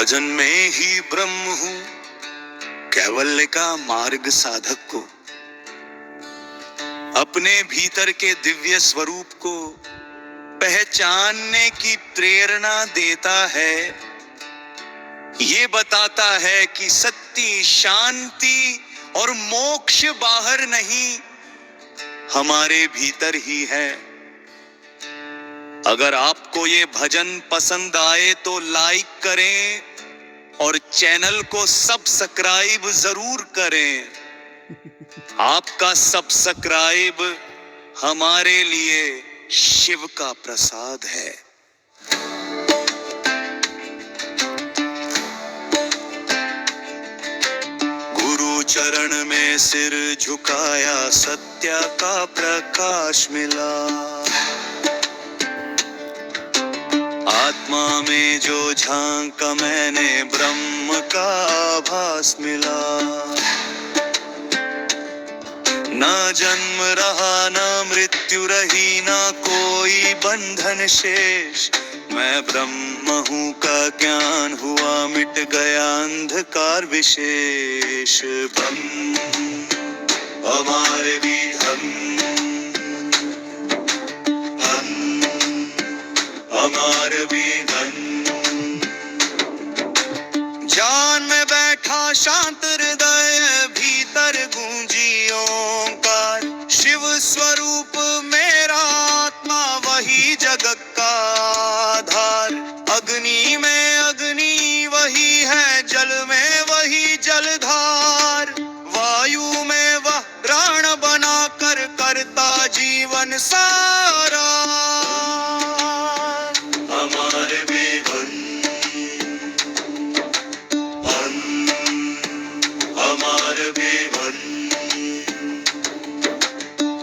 भजन में ही ब्रह्म हूँ, कैवल्य का मार्ग साधक को अपने भीतर के दिव्य स्वरूप को पहचानने की प्रेरणा देता है। ये बताता है कि सत्य, शांति और मोक्ष बाहर नहीं, हमारे भीतर ही है। अगर आपको ये भजन पसंद आए तो लाइक करें और चैनल को सब्सक्राइब जरूर करें। आपका सब्सक्राइब हमारे लिए शिव का प्रसाद है। गुरु चरण में सिर झुकाया, सत्य का प्रकाश मिला। आत्मा में जो झांका मैंने, ब्रह्म का आभास मिला। ना जन्म रहा, ना मृत्यु रही, ना कोई बंधन शेष। मैं ब्रह्म हूँ का ज्ञान हुआ, मिट गया अंधकार विशेष। ब्रह्म हमारे भी हमारे भी धन। जान में बैठा शांत हृदय, भीतर गूंजी ओंकार। शिव स्वरूप मेरा आत्मा, वही जगत का आधार। अग्नि में अग्नि वही है, जल में वही जलधार। वायु में वह प्राण बनाकर करता जीवन सारा। हमारे बेवन हमारे बेवन।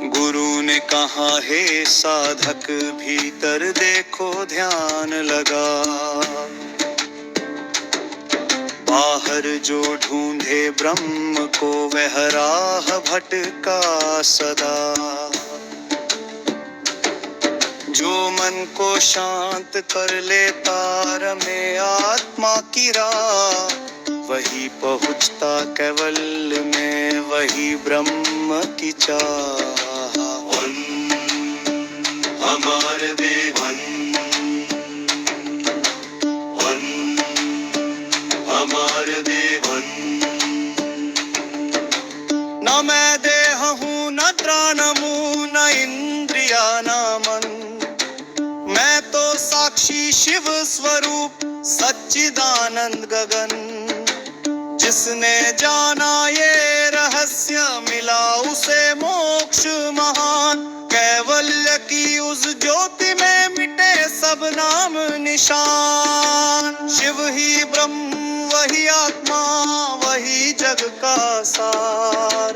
गुरु ने कहा, हे साधक भीतर देखो ध्यान लगा। बाहर जो ढूंढे ब्रह्म को, वह राह भटका सदा। जो मन को शांत कर लेता रमे आत्मा की राह, वही पहुंचता कैवल्य में, वही ब्रह्म की चाह। हमारे देवन हमारे देवन। न मैं देह हूँ, न त्राण मुँह, न इंद्रिया न मन। मैं तो साक्षी शिव स्वरूप, सच्चिदानंद गगन। जिसने जाना ये रहस्य, मिला उसे मोक्ष महान। कैवल्य की उस ज्योति में मिटे सब नाम निशान। शिव ही ब्रह्म, वही आत्मा, वही जग का सार।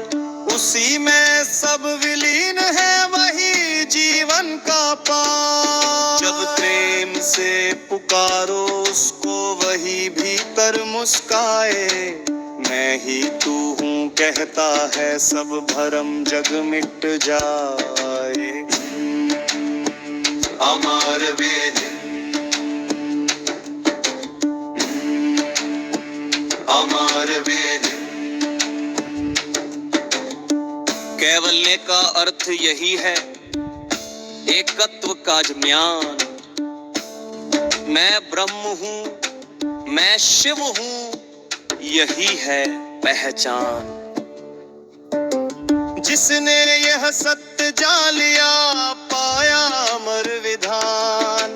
उसी में सब विलीन है, वही जीवन का पार। जब प्रेम से पुकारो उसको, वही भीतर मुस्काए। मैं ही तू हूँ कहता है, सब भरम जग मिट जाए। अमर वेद अमर वेद। कैवल्य का अर्थ यही है, एकत्व का ज्ञान। मैं ब्रह्म हूँ, मैं शिव हूँ, यही है पहचान। जिसने यह सत्य जान लिया, पाया अमर विधान।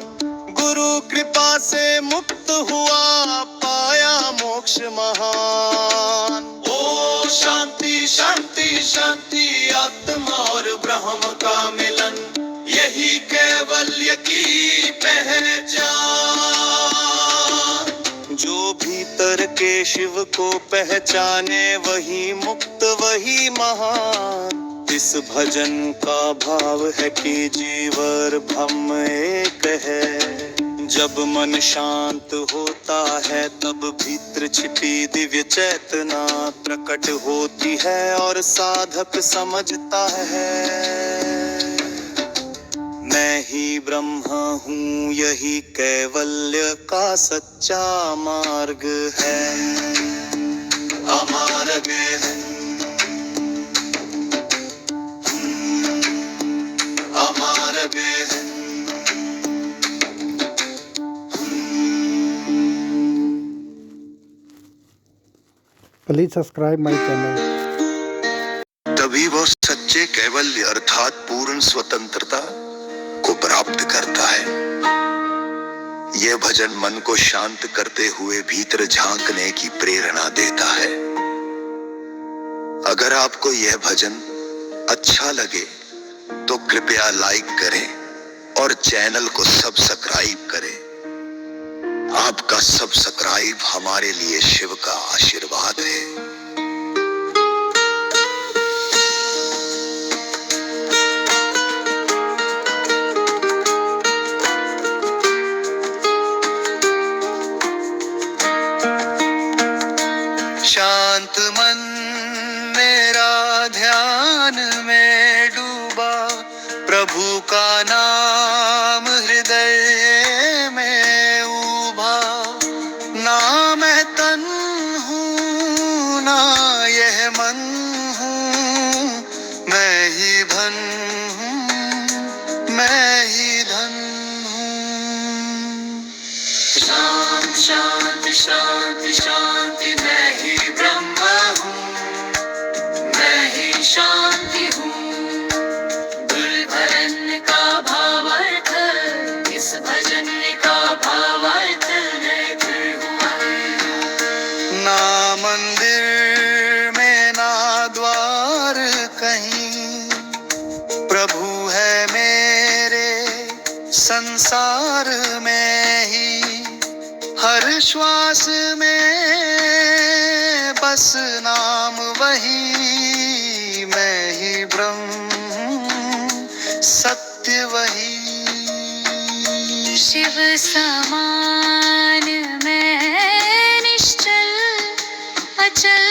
गुरु कृपा से मुक्त हुआ, पाया मोक्ष महान। ओ शांति शांति शांति, आत्मा और ब्रह्म का मिलन, यही कैवल्य की पहचान। जो भीतर के शिव को पहचाने, वही मुक्त वही महान। इस भजन का भाव है कि जीवर ब्रह्म एक है। जब मन शांत होता है, तब भीतर छिपी दिव्य चेतना प्रकट होती है और साधक समझता है, मैं ही ब्रह्म हूँ, यही कैवल्य का सच्चा मार्ग है, अमार्ग है, अमार्ग है। Please subscribe my channel. तभी वो सच्चे कैवल्य अर्थात पूर्ण स्वतंत्रता को प्राप्त करता है। यह भजन मन को शांत करते हुए भीतर झांकने की प्रेरणा देता है। अगर आपको यह भजन अच्छा लगे तो कृपया लाइक करें और चैनल को सब्सक्राइब करें। आपका सब्सक्राइब हमारे लिए शिव का आशीर्वाद है। शांत मन मेरा ध्यान में डूबा, प्रभु का नाम हृदय में उभा। ना मैं तन हूँ ना यह मन हूँ, मैं ही धन हूँ, मैं ही धन हूँ। शांत शांति शांति शांति, मैं ही ब्रह्म हूँ, मैं ही शांति हूँ। दुर्भरन का भावार्थ, इस भजन का भावार्थ है फिर हुआ। ना मंदिर में ना द्वार कहीं, प्रभु है मेरे संसार में ही। हर श्वास में बस नाम वही, मैं ही ब्रह्म सत्य वही। शिव समान मैं निश्चल अचल,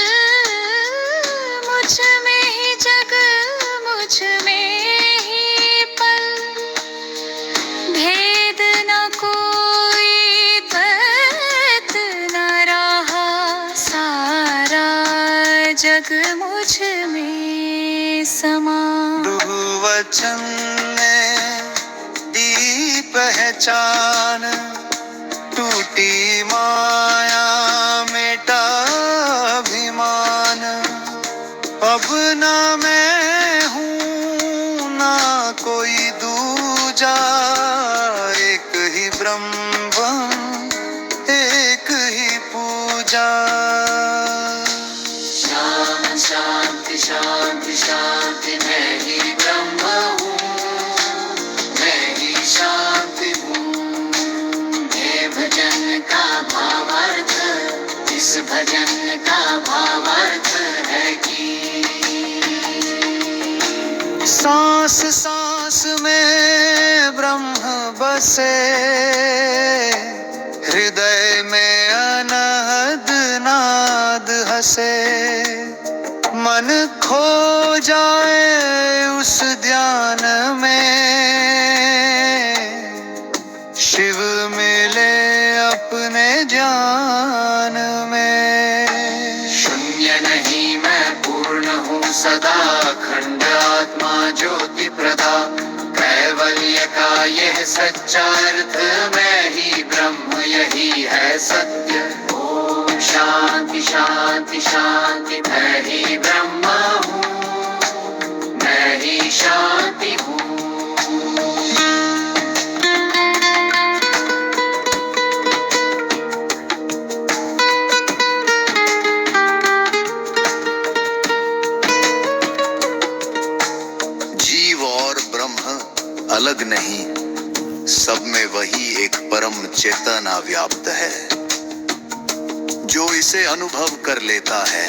मुझ में ही जग मुझ में ही पल। भेद न कोई द्वैत न रहा, सारा जग मुझ में समा। वचन ने दी पहचान, टूटी माया मिटा अभिमान। अब ना मैं हूँ ना कोई दूजा, एक ही ब्रह्म एक ही पूजा। शांति शांति शांति, मैं ही ब्रह्म हूँ, मैं ही शांति हूँ। ये भजन का भावार्थ, इस भजन का भावार्थ है कि सांस सांस में ब्रह्म बसे, हृदय में अनहद नाद हसे। मन खो जाए उस ध्यान में, शिव मिले अपने ज्ञान में। शून्य नहीं मैं पूर्ण हूँ सदा, खंड आत्मा ज्योति प्रदा। कैवल्य का यह सच्चा अर्थ, मैं ही ब्रह्म यही है सत्य। ओम शांति शांति शांति, मैं ही ब्रह्म हूँ, मैं ही शांति हूँ। जीव और ब्रह्म अलग नहीं, सब में वही एक परम चेतना व्याप्त है। जो इसे अनुभव कर लेता है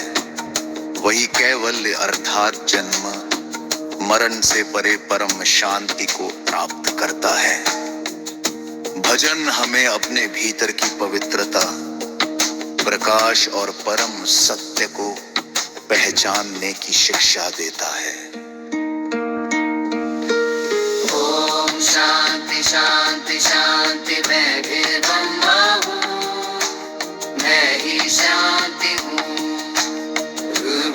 वही कैवल्य अर्थात जन्म मरण से परे परम शांति को प्राप्त करता है। भजन हमें अपने भीतर की पवित्रता, प्रकाश और परम सत्य को पहचानने की शिक्षा देता है। शांति शांति शांति, मैं भी ब्रह्मा हूँ, मैं ही शांति हूँ।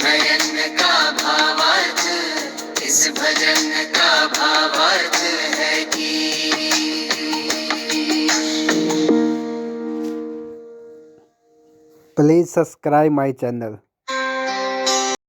भजन का भावार्थ, इस भजन का भावार्थ है कि Please subscribe my channel.